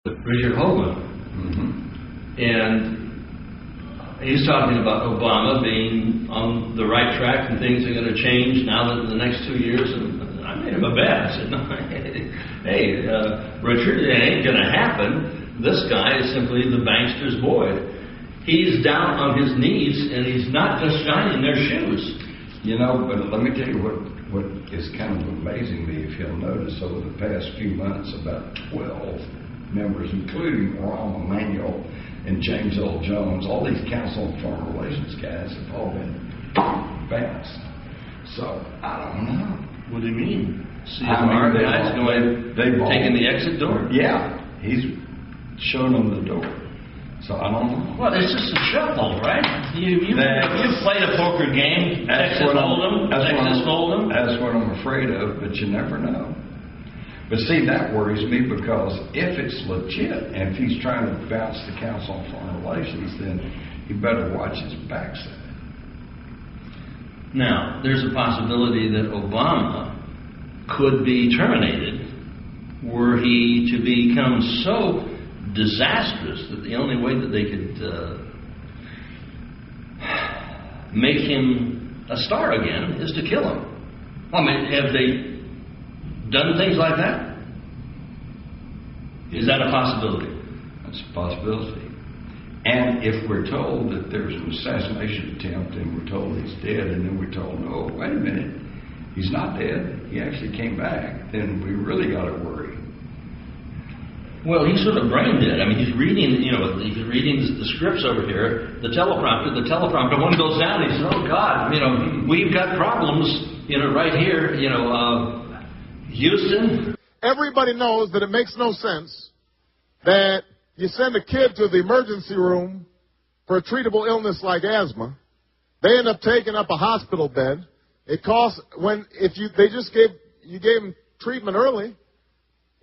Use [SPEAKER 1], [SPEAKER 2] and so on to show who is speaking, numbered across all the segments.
[SPEAKER 1] Richard Hoagland. And he's talking about Obama being on the right track and things are going to change now that in the next 2 years. And I made him a bet. I said, no, hey, Richard, it ain't going to happen. This guy is simply the bankster's boy. He's down on his knees and he's not just shining their shoes.
[SPEAKER 2] You know, but let me tell you what is kind of amazing me, if you'll notice, over the past few months, about 12 members, including Rahm Emanuel and James L. Jones, all these Council on Foreign Relations guys have all been bounced. So, I don't know.
[SPEAKER 1] What do you mean? CFR guys taking the exit door?
[SPEAKER 2] Yeah, he's showing them the door. So I don't know.
[SPEAKER 1] Well, it's just a shuffle, right? You've played a poker game. Texas Hold'em.
[SPEAKER 2] That's what I'm afraid of, but you never know. But see, that worries me because if it's legit and if he's trying to bounce the Council on Foreign Relations, then he better watch his backside.
[SPEAKER 1] Now, there's a possibility that Obama could be terminated were he to become so disastrous that the only way that they could make him a star again is to kill him. I mean, have they done things like that? Is that a possibility?
[SPEAKER 2] That's a possibility. And if we're told that there's an assassination attempt and we're told he's dead and then we're told, no, wait a minute, he's not dead, he actually came back, then we really got to worry.
[SPEAKER 1] Well, he's sort of brain dead. I mean, he's reading, he's reading the scripts over here, the teleprompter, one goes down, he says, oh God, we've got problems, right here, Houston.
[SPEAKER 3] Everybody knows that it makes no sense that you send a kid to the emergency room for a treatable illness like asthma. They end up taking up a hospital bed. It costs you gave them treatment early,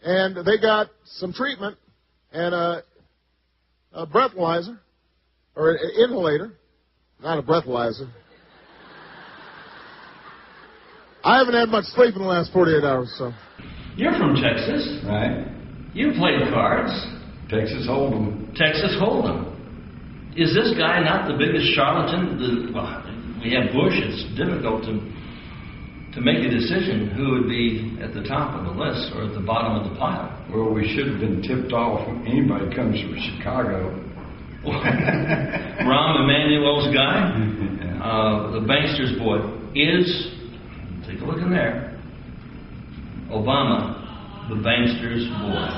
[SPEAKER 3] and they got some treatment and a breathalyzer or an inhalator, not a breathalyzer. I haven't had much sleep in the last 48 hours, so.
[SPEAKER 1] You're from Texas.
[SPEAKER 2] Right.
[SPEAKER 1] You played cards.
[SPEAKER 2] Texas Hold'em.
[SPEAKER 1] Is this guy not the biggest charlatan? We have Bush. It's difficult to make a decision who would be at the top of the list or at the bottom of the pile.
[SPEAKER 2] Well, we should have been tipped off when anybody comes from Chicago.
[SPEAKER 1] Rahm Emanuel's guy, the bankster's boy, is... Take a look in there. Obama, the bankster's boy.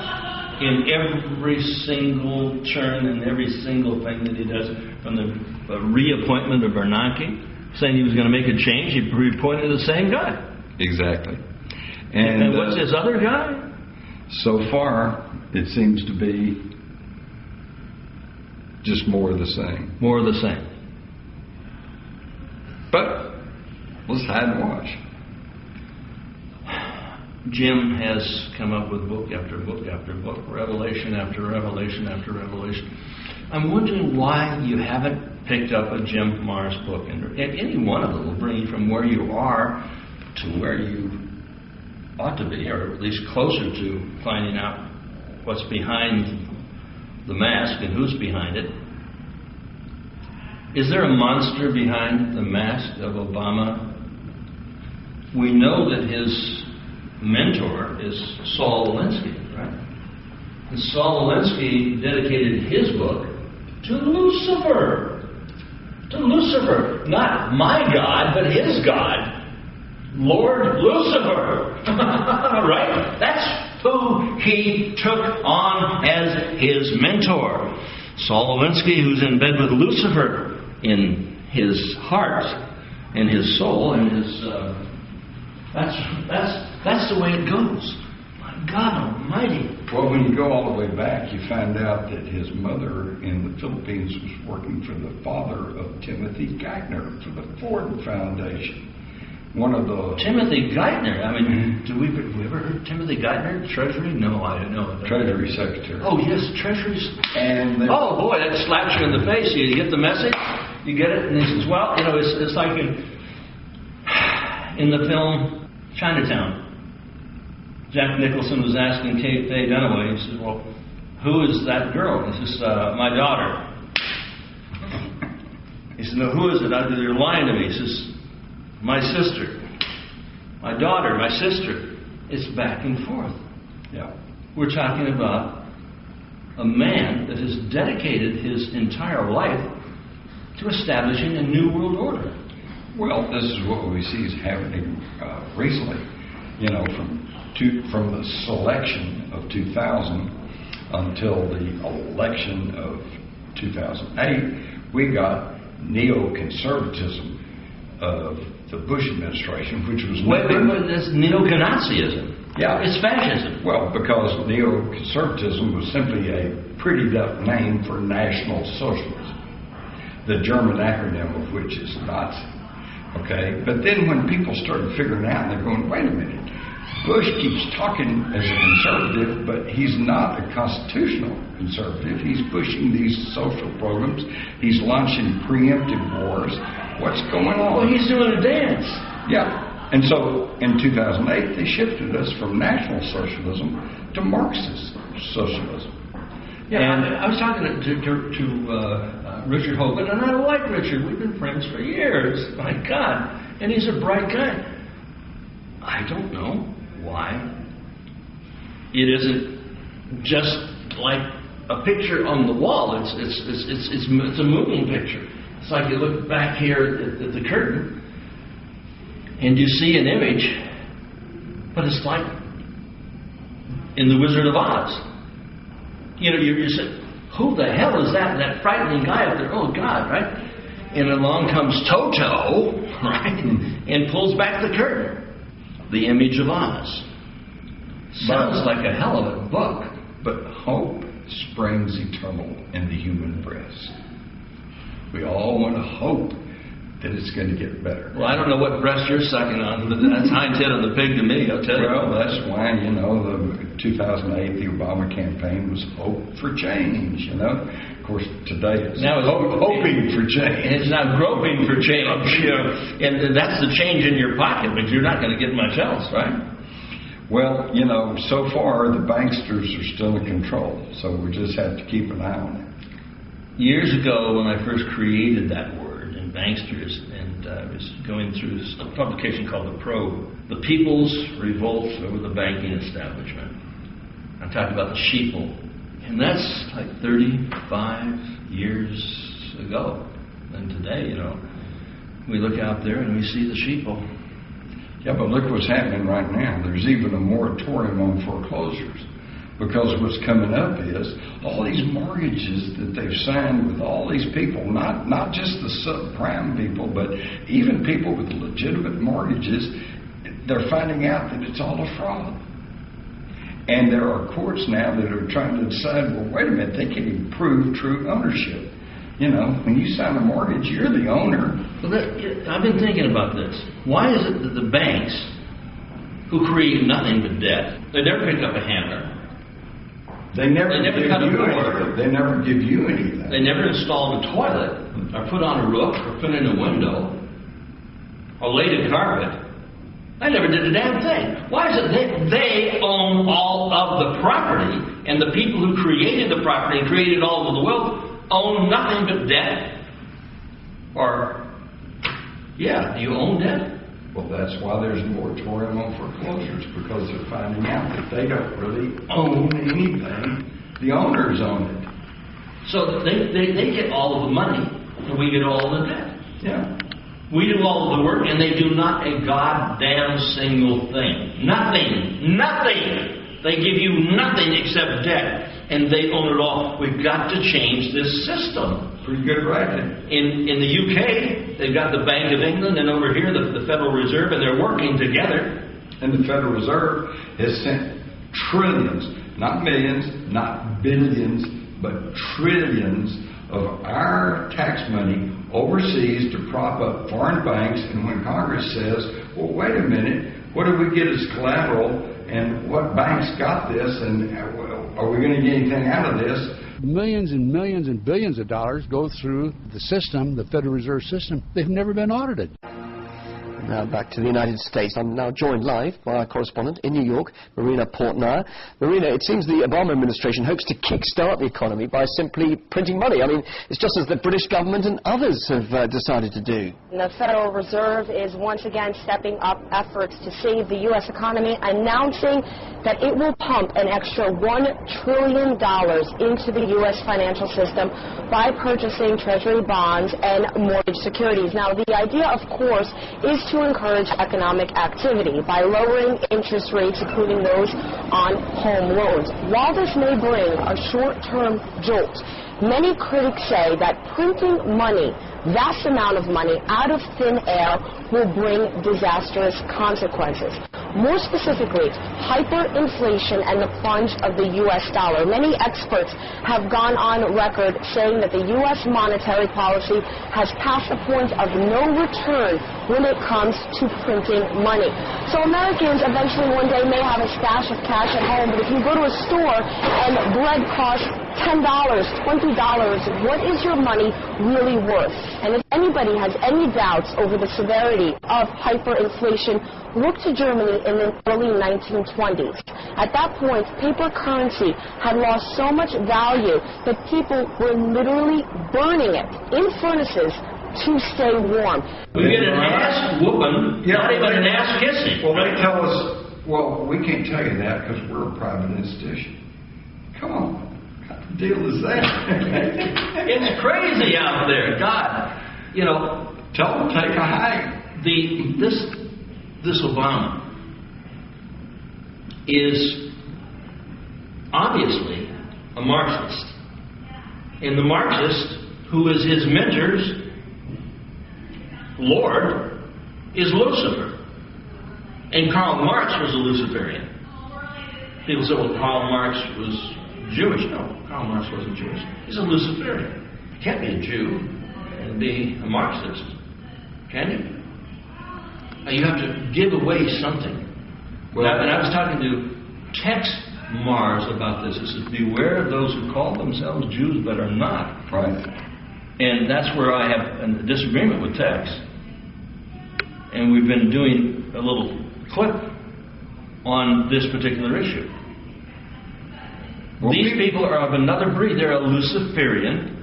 [SPEAKER 1] In every single turn and every single thing that he does, from the reappointment of Bernanke, saying he was going to make a change, he reappointed the same guy.
[SPEAKER 2] Exactly.
[SPEAKER 1] And what's his other guy?
[SPEAKER 2] So far, it seems to be just more of the same.
[SPEAKER 1] More of the same.
[SPEAKER 2] But let's hide and watch.
[SPEAKER 1] Jim has come up with book after book after book, revelation after revelation after revelation. I'm wondering why you haven't picked up a Jim Marrs book. And any one of them will bring you from where you are to where you ought to be, or at least closer to finding out what's behind the mask and who's behind it. Is there a monster behind the mask of Obama? We know that his mentor is Saul Alinsky, right? And Saul Alinsky dedicated his book to Lucifer. To Lucifer. Not my God, but his God. Lord Lucifer. Right? That's who he took on as his mentor. Saul Alinsky, who's in bed with Lucifer in his heart and his soul and his... That's the way it goes. My God Almighty.
[SPEAKER 2] Well, when you go all the way back, you find out that his mother in the Philippines was working for the father of Timothy Geithner for the Ford Foundation. One of the...
[SPEAKER 1] Timothy Geithner? I mean, have we ever heard Timothy Geithner? Treasury? No, I don't know.
[SPEAKER 2] Treasury Secretary.
[SPEAKER 1] Oh, yes, Treasury.
[SPEAKER 2] And
[SPEAKER 1] oh, boy, that slaps you in the face. You get the message? You get it? And he says, well, it's like in the film Chinatown. Jack Nicholson was asking Faye Dunaway, he says, well, who is that girl? He says, my daughter. He said, no, who is it? You're lying to me. He says, my sister. My daughter, my sister. It's back and forth.
[SPEAKER 2] Yeah.
[SPEAKER 1] We're talking about a man that has dedicated his entire life to establishing a new world order.
[SPEAKER 2] Well, this is what we see is happening recently. You know, from the selection of 2000 until the election of 2008, we got neoconservatism of the Bush administration, which was...
[SPEAKER 1] Wait, this neo-Nazism.
[SPEAKER 2] Yeah.
[SPEAKER 1] It's fascism.
[SPEAKER 2] Well, because neoconservatism was simply a prettied up name for National Socialism, the German acronym of which is Nazi. Okay? But then when people started figuring out, they're going, wait a minute, Bush keeps talking as a conservative, but he's not a constitutional conservative. He's pushing these social programs. He's launching preemptive wars. What's going on?
[SPEAKER 1] Well, he's doing a dance.
[SPEAKER 2] Yeah. And so in 2008, they shifted us from National Socialism to Marxist socialism.
[SPEAKER 1] Yeah, and I was talking to Richard Hogan, and I like Richard. We've been friends for years. My God. And he's a bright guy. I don't know why it isn't just like a picture on the wall. It's a moving picture. It's like you look back here at the curtain and you see an image, but it's like in The Wizard of Oz. You know, you say, who the hell is that? That frightening guy up there? Oh God, right? And along comes Toto, right? And pulls back the curtain. The Image of Oz. Sounds like a hell of a book.
[SPEAKER 2] But hope springs eternal in the human breast. We all want to hope that it's going to get better.
[SPEAKER 1] Well, I don't know what breast you're sucking on, but that's hind tit on the pig to me, I'll tell you.
[SPEAKER 2] Well, that's why, you know, the 2008, the Obama campaign was hope for change, you know. Of course, today it's
[SPEAKER 1] now
[SPEAKER 2] hoping for change.
[SPEAKER 1] And it's now groping for change, you know. And that's the change in your pocket, but you're not going to get much else, right?
[SPEAKER 2] Well, you know, so far the banksters are still in control, so we just have to keep an eye on it. Years
[SPEAKER 1] ago, when I first created that word, banksters, and I was going through a publication called The Probe, The People's Revolt Over the Banking Establishment. I'm talking about the sheeple. And that's like 35 years ago. And today, you know, we look out there and we see the sheeple.
[SPEAKER 2] Yeah, but look what's happening right now. There's even a moratorium on foreclosures. Because what's coming up is all these mortgages that they've signed with all these people, not just the subprime people, but even people with legitimate mortgages, they're finding out that it's all a fraud. And there are courts now that are trying to decide, well, wait a minute, they can even prove true ownership. You know, when you sign a mortgage, you're the owner.
[SPEAKER 1] Well, I've been thinking about this. Why is it that the banks, who create nothing but debt, they never pick up a hammer?
[SPEAKER 2] They never give you anything. They never give you anything.
[SPEAKER 1] They never installed a toilet, or put on a roof, or put in a window, or laid a carpet. They never did a damn thing. Why is it they own all of the property, and the people who created the property and created all of the wealth own nothing but debt? Or, yeah, do you own debt?
[SPEAKER 2] Well, that's why there's a moratorium on foreclosures, because they're finding out that they don't really own anything. The owners own it.
[SPEAKER 1] So they get all of the money, and we get all of the debt.
[SPEAKER 2] Yeah.
[SPEAKER 1] We do all of the work, and they do not a goddamn single thing. Nothing. Nothing. They give you nothing except debt, and they own it all. We've got to change this system.
[SPEAKER 2] Pretty good writing.
[SPEAKER 1] In the UK, they've got the Bank of England, and over here, the Federal Reserve, and they're working together.
[SPEAKER 2] And the Federal Reserve has sent trillions, not millions, not billions, but trillions of our tax money overseas to prop up foreign banks. And when Congress says, well, wait a minute, what do we get as collateral, and what banks got this, and are we going to get anything out of this?
[SPEAKER 4] Millions and millions and billions of dollars go through the system, the Federal Reserve System. They've never been audited.
[SPEAKER 5] Now back to the United States. I'm now joined live by our correspondent in New York, Marina Portnair. Marina, it seems the Obama administration hopes to kickstart the economy by simply printing money. I mean, it's just as the British government and others have decided to do.
[SPEAKER 6] The Federal Reserve is once again stepping up efforts to save the U.S. economy, announcing that it will pump an extra $1 trillion into the U.S. financial system by purchasing Treasury bonds and mortgage securities. Now, the idea, of course, is to encourage economic activity by lowering interest rates, including those on home loans. While this may bring a short-term jolt, many critics say that printing money, vast amount of money, out of thin air will bring disastrous consequences. More specifically, hyperinflation and the plunge of the U.S. dollar. Many experts have gone on record saying that the U.S. monetary policy has passed the point of no return when it comes to printing money. So Americans eventually one day may have a stash of cash at home, but if you go to a store and bread costs $10, $20, what is your money really worth? And if anybody has any doubts over the severity of hyperinflation, look to Germany in the early 1920s. At that point, paper currency had lost so much value that people were literally burning it in furnaces to stay warm.
[SPEAKER 1] We get an ass whooping, not even an ass kissing.
[SPEAKER 2] Well, they tell us, well, we can't tell you that because we're a private institution. Come on. What kind of deal is that?
[SPEAKER 1] It's crazy out there. God, you know,
[SPEAKER 2] Tell them to take a hike.
[SPEAKER 1] This Obama is obviously a Marxist. And the Marxist, who is his mentor's Lord, is Lucifer. And Karl Marx was a Luciferian. People say, well, Karl Marx was Jewish. No, Karl Marx wasn't Jewish. He's a Luciferian. You can't be a Jew and be a Marxist, can you? You have to give away something. Well, and I was talking to Tex Mars about this. It says, beware of those who call themselves Jews but are not.
[SPEAKER 2] Right.
[SPEAKER 1] And that's where I have a disagreement with Tex. And we've been doing a little clip on this particular issue. Well, these people are of another breed. They're a Luciferian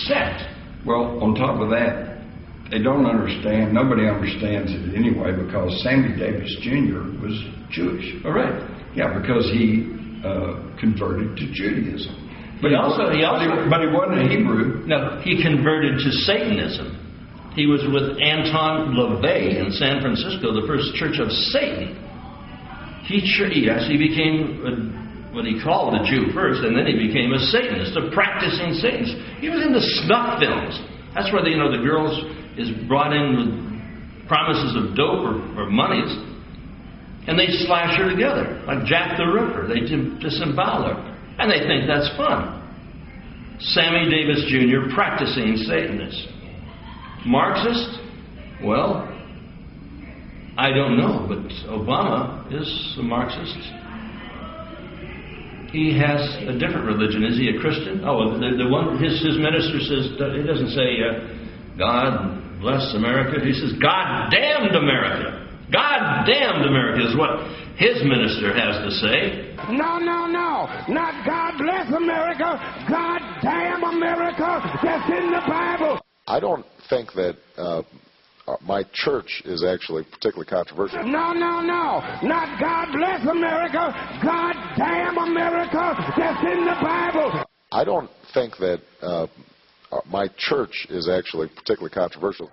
[SPEAKER 1] sect.
[SPEAKER 2] Well, on top of that, they don't understand, nobody understands it anyway, because Sammy Davis Jr. was Jewish.
[SPEAKER 1] All right.
[SPEAKER 2] Yeah, because he converted to Judaism.
[SPEAKER 1] But he
[SPEAKER 2] wasn't a Hebrew.
[SPEAKER 1] No, he converted to Satanism. He was with Anton LaVey in San Francisco, the first church of Satan. He became what he called a Jew first, and then he became a Satanist, a practicing Satanist. He was into snuff films. That's where the girls is brought in with promises of dope or monies, and they slash her together, like Jack the Ripper. They disembowel her, and they think that's fun. Sammy Davis Jr., practicing Satanist. Marxist? Well, I don't know, but Obama is a Marxist. He has a different religion. Is he a Christian? Oh, the one his minister says, he doesn't say God bless America. He says God damned America. God damned America is what his minister has to say.
[SPEAKER 7] No. Not God bless America. God damn America. That's in the Bible.
[SPEAKER 3] I don't think that my church is actually particularly controversial.
[SPEAKER 7] No. Not God bless America. God damn America. That's in the Bible.
[SPEAKER 3] I don't think that my church is actually particularly controversial.